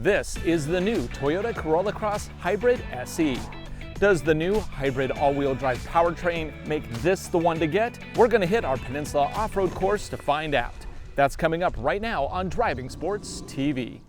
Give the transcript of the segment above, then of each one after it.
This is the new Toyota Corolla Cross Hybrid SE. Does the new hybrid all-wheel drive powertrain make this the one to get? We're going to hit our Peninsula Off-Road course to find out. That's coming up right now on Driving Sports TV.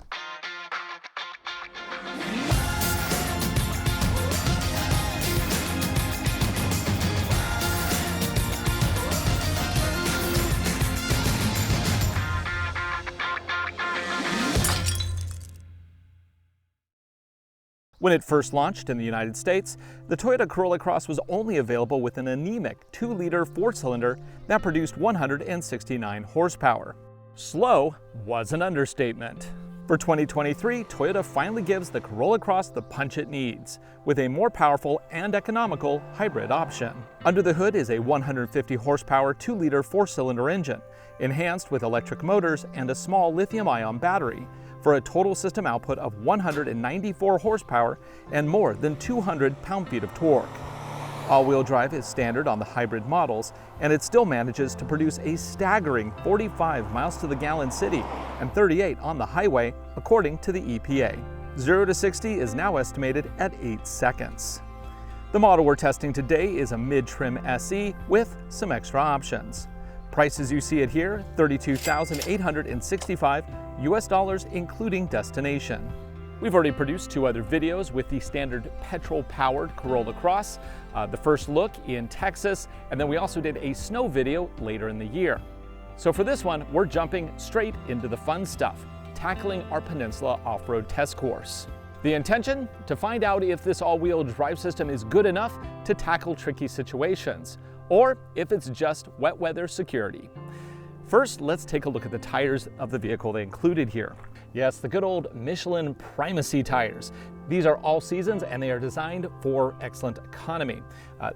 When it first launched in the United States, the Toyota Corolla Cross was only available with an anemic 2-liter 4-cylinder that produced 169 horsepower. Slow was an understatement. For 2023, Toyota finally gives the Corolla Cross the punch it needs, with a more powerful and economical hybrid option. Under the hood is a 150 horsepower 2-liter 4-cylinder engine, enhanced with electric motors and a small lithium-ion battery, for a total system output of 194 horsepower and more than 200 pound-feet of torque. All-wheel drive is standard on the hybrid models, and it still manages to produce a staggering 45 miles to the gallon city and 38 on the highway, according to the EPA. 0 to 60 is now estimated at 8 seconds. The model we're testing today is a mid-trim SE with some extra options. Prices you see it here, $32,865 US, including destination. We've already produced 2 other videos with the standard petrol-powered Corolla Cross, the first look in Texas, and then we also did a snow video later in the year. So for this one, we're jumping straight into the fun stuff, tackling our Peninsula Off-Road Test Course. The intention? To find out if this all-wheel drive system is good enough to tackle tricky situations, or if it's just wet weather security. First, let's take a look at the tires of the vehicle they included here. Yes, the good old Michelin Primacy tires. These are all seasons and they are designed for excellent economy.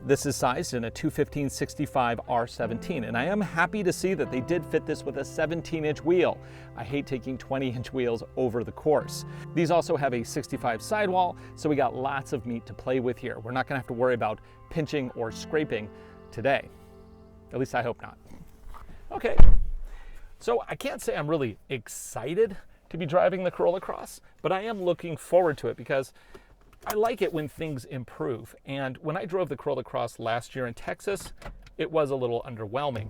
This is sized in a 215/65 R17, and I am happy to see that they did fit this with a 17-inch wheel. I hate taking 20-inch wheels over the course. These also have a 65 sidewall, so we got lots of meat to play with here. We're not gonna have to worry about pinching or scraping today. At least I hope not. Okay, so I can't say I'm really excited to be driving the Corolla Cross, but I am looking forward to it because I like it when things improve. And when I drove the Corolla Cross last year in Texas, it was a little underwhelming.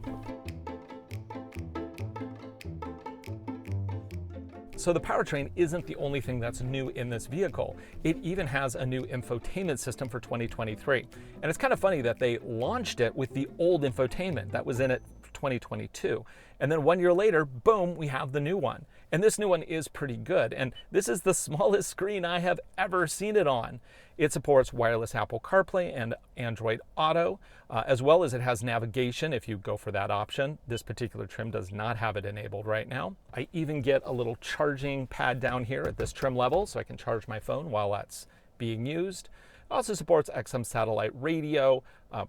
So the powertrain isn't the only thing that's new in this vehicle. It even has a new infotainment system for 2023. And it's kind of funny that they launched it with the old infotainment that was in it for 2022. And then 1 year later, boom, we have the new one. And this new one is pretty good. And this is the smallest screen I have ever seen it on. It supports wireless Apple CarPlay and Android Auto, as well as it has navigation if you go for that option. This particular trim does not have it enabled right now. I even get a little charging pad down here at this trim level so I can charge my phone while that's being used. It also supports XM satellite radio,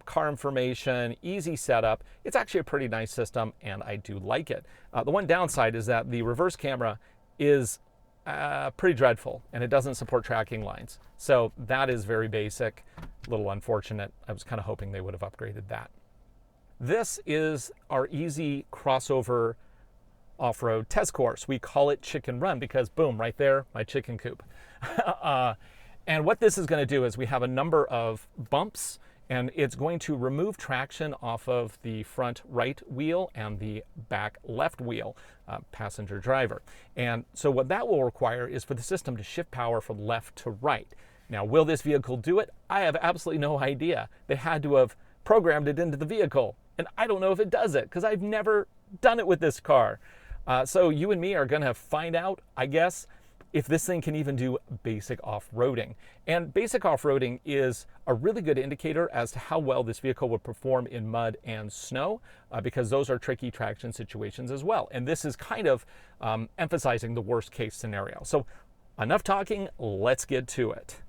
car information, easy setup. It's actually a pretty nice system and I do like it. The one downside is that the reverse camera is pretty dreadful and it doesn't support tracking lines. So that is very basic, a little unfortunate. I was kind of hoping they would have upgraded that. This is our easy crossover off-road test course. We call it Chicken Run because boom, right there, my chicken coop. And what this is going to do is we have a number of bumps and it's going to remove traction off of the front right wheel and the back left wheel, passenger driver. And so what that will require is for the system to shift power from left to right. Now, will this vehicle do it? I have absolutely no idea. They had to have programmed it into the vehicle. And I don't know if it does it because I've never done it with this car. So you and me are going to find out, I guess, if this thing can even do basic off-roading. And basic off-roading is a really good indicator as to how well this vehicle would perform in mud and snow, because those are tricky traction situations as well. And this is kind of emphasizing the worst case scenario. So enough talking, let's get to it.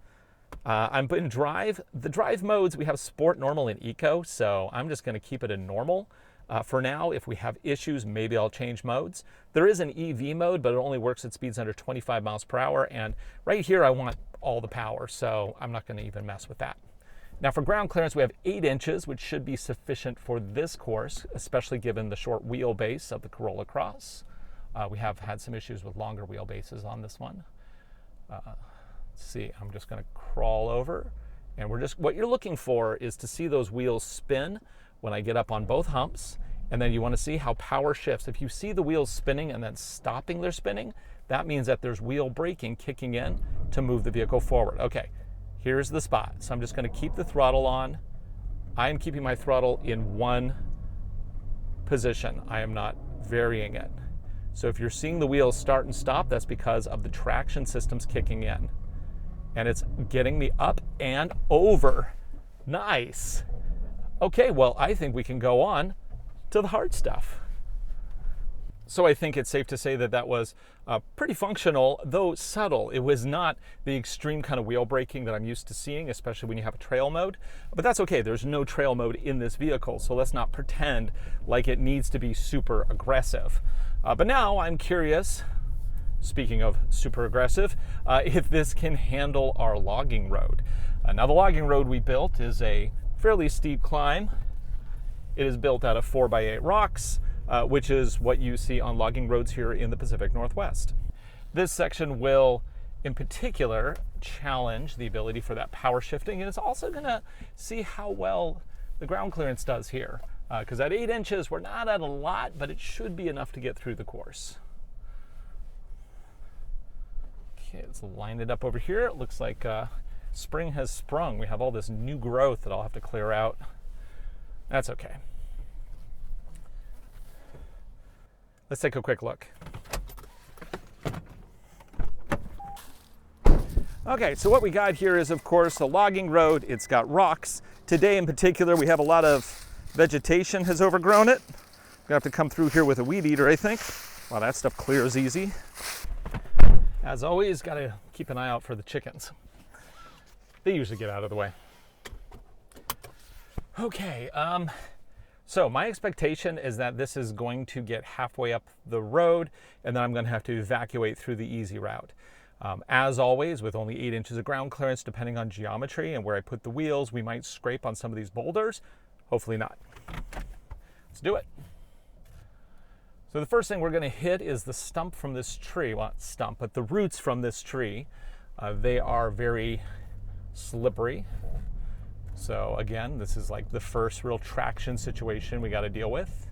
I'm in drive. The drive modes, we have sport, normal, and eco, so I'm just gonna keep it in normal. For now, if we have issues, maybe I'll change modes. There is an EV mode, but it only works at speeds under 25 miles per hour. And right here, I want all the power, so I'm not going to even mess with that. Now for ground clearance, we have 8 inches, which should be sufficient for this course, especially given the short wheelbase of the Corolla Cross. We have had some issues with longer wheelbases on this one. Let's see, I'm just going to crawl over, and what you're looking for is to see those wheels spin when I get up on both humps, and then you want to see how power shifts. If you see the wheels spinning and then stopping their spinning, that means that there's wheel braking kicking in to move the vehicle forward. Okay, here's the spot. So I'm just going to keep the throttle on. I am keeping my throttle in one position. I am not varying it. So if you're seeing the wheels start and stop, that's because of the traction systems kicking in. And it's getting me up and over. Nice. Okay, well, I think we can go on to the hard stuff. So I think it's safe to say that that was pretty functional, though subtle. It was not the extreme kind of wheel braking that I'm used to seeing, especially when you have a trail mode. But that's okay, there's no trail mode in this vehicle, so let's not pretend like it needs to be super aggressive. But now I'm curious, speaking of super aggressive, if this can handle our logging road. Now the logging road we built is a fairly steep climb. It is built out of 4x8 rocks, which is what you see on logging roads here in the Pacific Northwest. This section will, in particular, challenge the ability for that power shifting, and it's also going to see how well the ground clearance does here. Because at 8 inches, we're not at a lot, but it should be enough to get through the course. Okay, let's line it up over here. It looks like spring has sprung. We have all this new growth that I'll have to clear out. That's okay. Let's take a quick look. Okay, so what we got here is, of course, a logging road. It's got rocks. Today in particular, we have a lot of vegetation has overgrown it. Gonna have to come through here with a weed eater, I think. Wow, that stuff clears easy. As always, gotta keep an eye out for the chickens. They usually get out of the way. Okay, so my expectation is that this is going to get halfway up the road, and then I'm going to have to evacuate through the easy route. As always, with only 8 inches of ground clearance, depending on geometry and where I put the wheels, we might scrape on some of these boulders. Hopefully not. Let's do it. So the first thing we're going to hit is the stump from this tree. Well, not stump, but the roots from this tree. They are very slippery. So again, this is like the first real traction situation we got to deal with.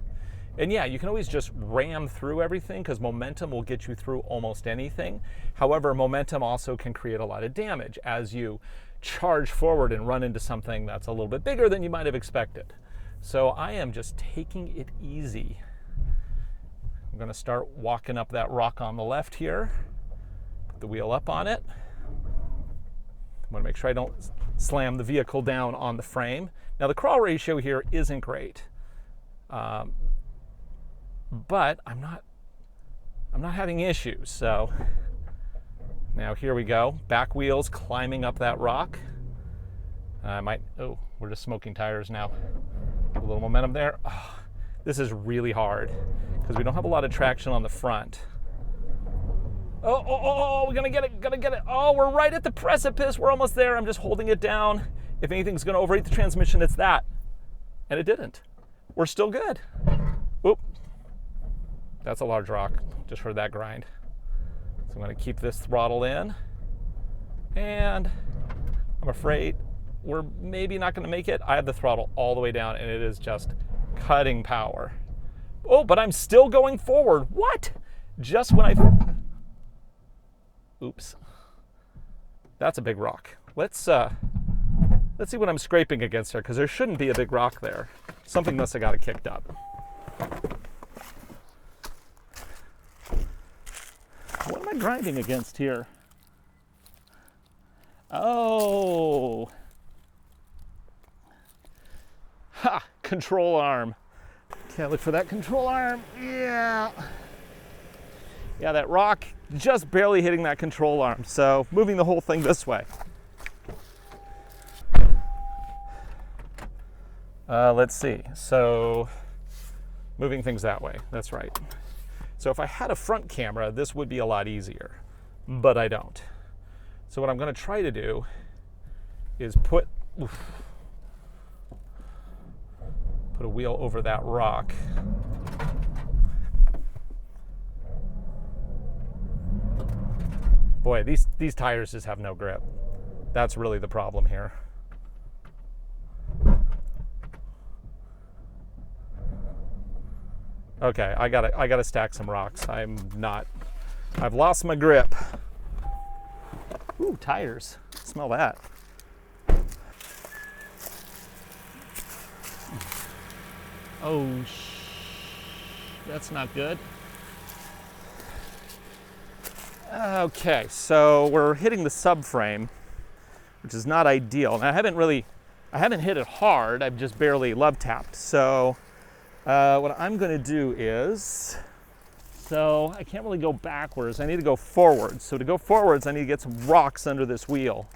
And yeah, you can always just ram through everything because momentum will get you through almost anything. However, momentum also can create a lot of damage as you charge forward and run into something that's a little bit bigger than you might have expected. So I am just taking it easy. I'm going to start walking up that rock on the left here. Put the wheel up on it. I want to make sure I don't slam the vehicle down on the frame. Now the crawl ratio here isn't great, but I'm not having issues. So now here we go, back wheels climbing up that rock. Oh, we're just smoking tires now. A little momentum there. Oh, this is really hard because we don't have a lot of traction on the front. Oh, we're gonna get it. Oh, we're right at the precipice. We're almost there. I'm just holding it down. If anything's gonna overheat the transmission, it's that. And it didn't. We're still good. Oop. That's a large rock. Just heard that grind. So I'm gonna keep this throttle in. And I'm afraid we're maybe not gonna make it. I have the throttle all the way down and it is just cutting power. Oh, but I'm still going forward. What? Just when I... Oops. That's a big rock. Let's see what I'm scraping against there, because there shouldn't be a big rock there. Something must have got it kicked up. What am I grinding against here? Oh. Ha! Control arm. Okay, look for that control arm. Yeah. Yeah, that rock just barely hitting that control arm. So moving the whole thing this way. Let's see. So moving things that way. That's right. So if I had a front camera, this would be a lot easier, but I don't. So what I'm going to try to do is put a wheel over that rock. Boy, these tires just have no grip. That's really the problem here. Okay, I gotta stack some rocks. I've lost my grip. Ooh, tires. Smell that. Oh, that's not good. Okay, so we're hitting the subframe, which is not ideal. And I haven't hit it hard. I've just barely love tapped. So what I'm going to do is, so I can't really go backwards. I need to go forwards. So to go forwards, I need to get some rocks under this wheel,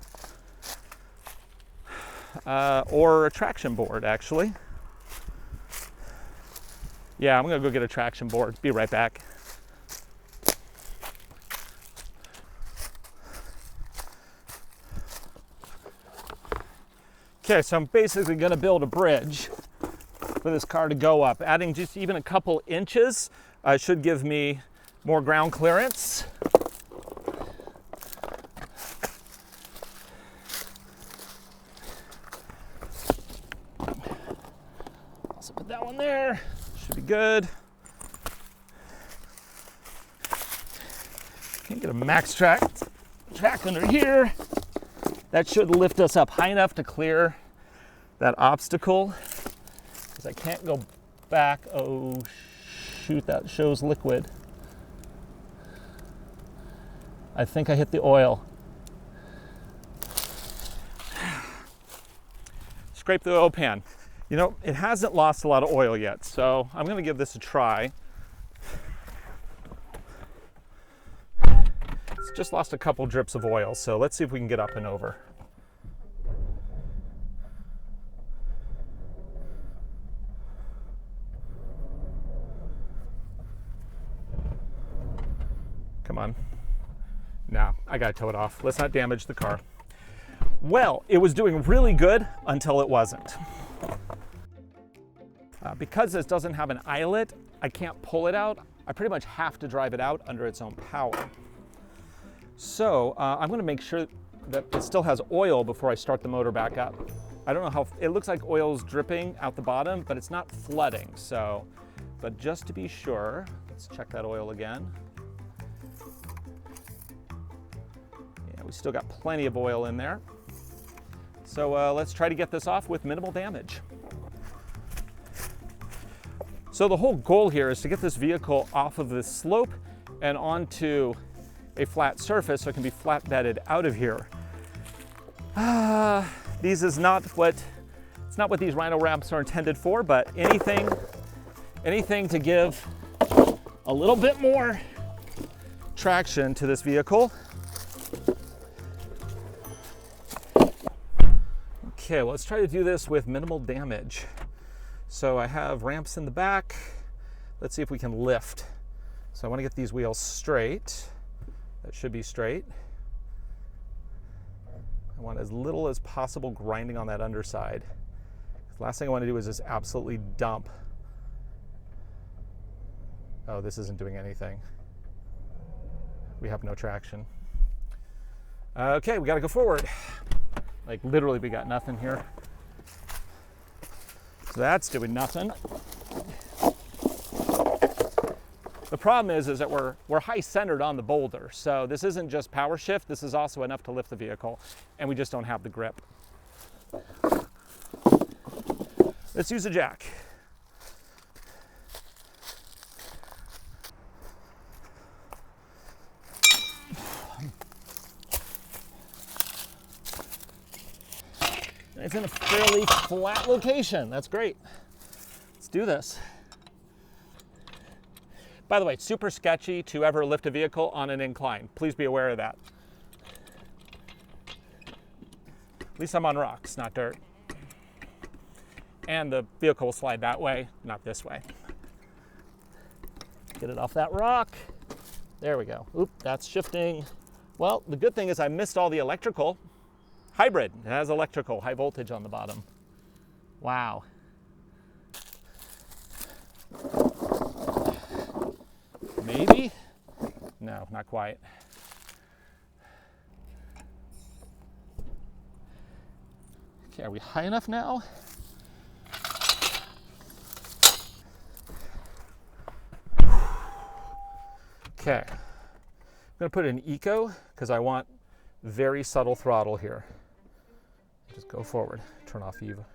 or a traction board, actually. Yeah, I'm going to go get a traction board. Be right back. Okay, so I'm basically going to build a bridge for this car to go up. Adding just even a couple inches should give me more ground clearance. Also put that one there. Should be good. Can't get a max track under here. That should lift us up high enough to clear that obstacle, because I can't go back. Oh shoot, that shows liquid. I think I hit the oil. Scrape the oil pan. You know, it hasn't lost a lot of oil yet, so I'm going to give this a try. It's just lost a couple drips of oil, so let's see if we can get up and over. Come on. Nah, I gotta tow it off. Let's not damage the car. Well, it was doing really good until it wasn't. Because this doesn't have an eyelet, I can't pull it out. I pretty much have to drive it out under its own power. So I'm going to make sure that it still has oil before I start the motor back up. I don't know how, it looks like oil's dripping out the bottom, but it's not flooding. So, but just to be sure, let's check that oil again. Yeah, we still got plenty of oil in there. So let's try to get this off with minimal damage. So the whole goal here is to get this vehicle off of this slope and onto a flat surface so it can be flat bedded out of here. It's not what these Rhino ramps are intended for, but anything to give a little bit more traction to this vehicle. Okay, well, let's try to do this with minimal damage. So I have ramps in the back. Let's see if we can lift. So I want to get these wheels straight. That should be straight. I want as little as possible grinding on that underside. The last thing I want to do is just absolutely dump. Oh, this isn't doing anything. We have no traction. Okay, we got to go forward. Like literally, we got nothing here. So that's doing nothing. The problem is that we're high centered on the boulder. So this isn't just power shift, this is also enough to lift the vehicle, and we just don't have the grip. Let's use a jack. It's in a fairly flat location. That's great. Let's do this. By the way, it's super sketchy to ever lift a vehicle on an incline. Please be aware of that. At least I'm on rocks, not dirt. And the vehicle will slide that way, not this way. Get it off that rock. There we go. Oop, that's shifting. Well, the good thing is I missed all the electrical. Hybrid, it has electrical, high voltage on the bottom. Wow. Maybe? No, not quite. Okay, are we high enough now? Okay, I'm gonna put it in eco because I want very subtle throttle here. Just go forward, turn off EVA.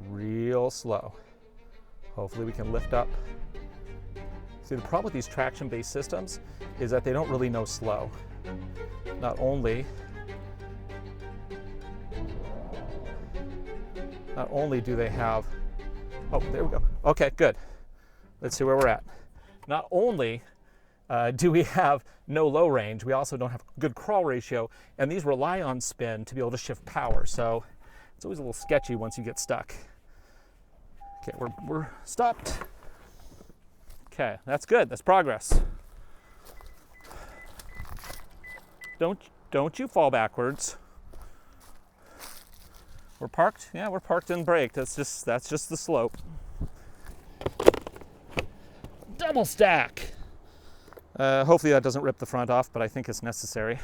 Real slow. Hopefully we can lift up. See, the problem with these traction-based systems is that they don't really know slow. Not only do they have, oh, there we go. Okay, good. Let's see where we're at. Not only do we have no low range, we also don't have good crawl ratio, and these rely on spin to be able to shift power. So it's always a little sketchy once you get stuck. Okay, we're stopped. Okay, that's good. That's progress. Don't you fall backwards. We're parked? Yeah, we're parked and braked. That's just the slope. Double stack. Hopefully that doesn't rip the front off, but I think it's necessary.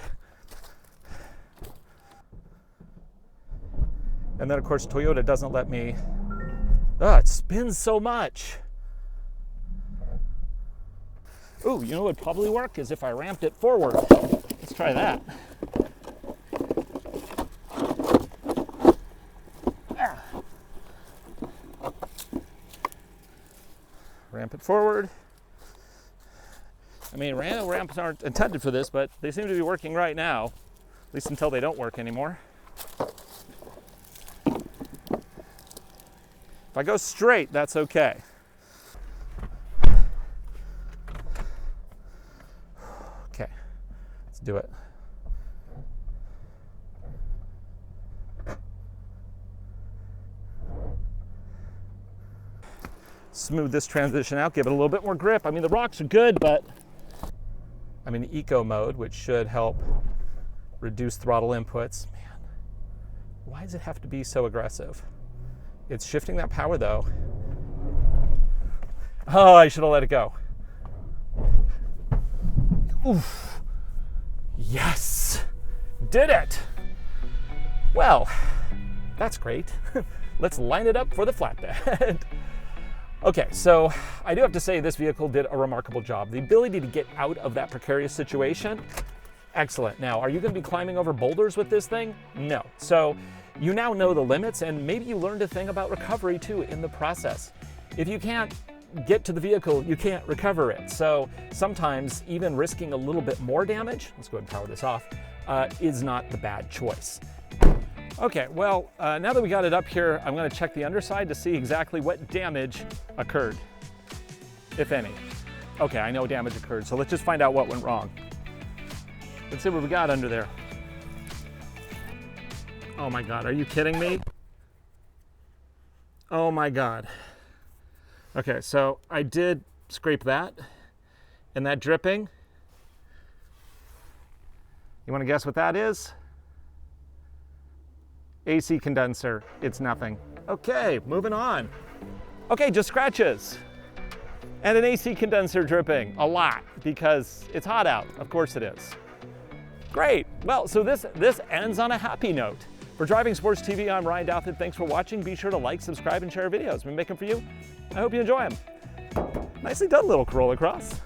And then of course Toyota doesn't let me, it spins so much. Ooh, you know what would probably work is if I ramped it forward. Let's try that. Ramp it forward. I mean, ramps aren't intended for this, but they seem to be working right now, at least until they don't work anymore. If I go straight, that's okay. Okay, let's do it. Smooth this transition out, give it a little bit more grip. I mean, the rocks are good, but I'm in eco mode, which should help reduce throttle inputs. Man, why does it have to be so aggressive? It's shifting that power though. Oh, I should have let it go. Oof. Yes, did it. Well, that's great. Let's line it up for the flatbed. Okay, so I do have to say this vehicle did a remarkable job. The ability to get out of that precarious situation, excellent. Now, are you gonna be climbing over boulders with this thing? No. So you now know the limits, and maybe you learned a thing about recovery too in the process. If you can't get to the vehicle, you can't recover it. So sometimes even risking a little bit more damage, let's go ahead and power this off, is not the bad choice. Okay, well, now that we got it up here, I'm gonna check the underside to see exactly what damage occurred, if any. Okay, I know damage occurred, so let's just find out what went wrong. Let's see what we got under there. Oh my God, are you kidding me? Oh my God. Okay, so I did scrape that, and that dripping, you wanna guess what that is? AC condenser, it's nothing. Okay, moving on. Okay, just scratches. And an AC condenser dripping, a lot, because it's hot out, of course it is. Great, well, so this ends on a happy note. For Driving Sports TV, I'm Ryan Douthit. Thanks for watching. Be sure to like, subscribe, and share videos. We make them for you. I hope you enjoy them. Nicely done, little Corolla Cross.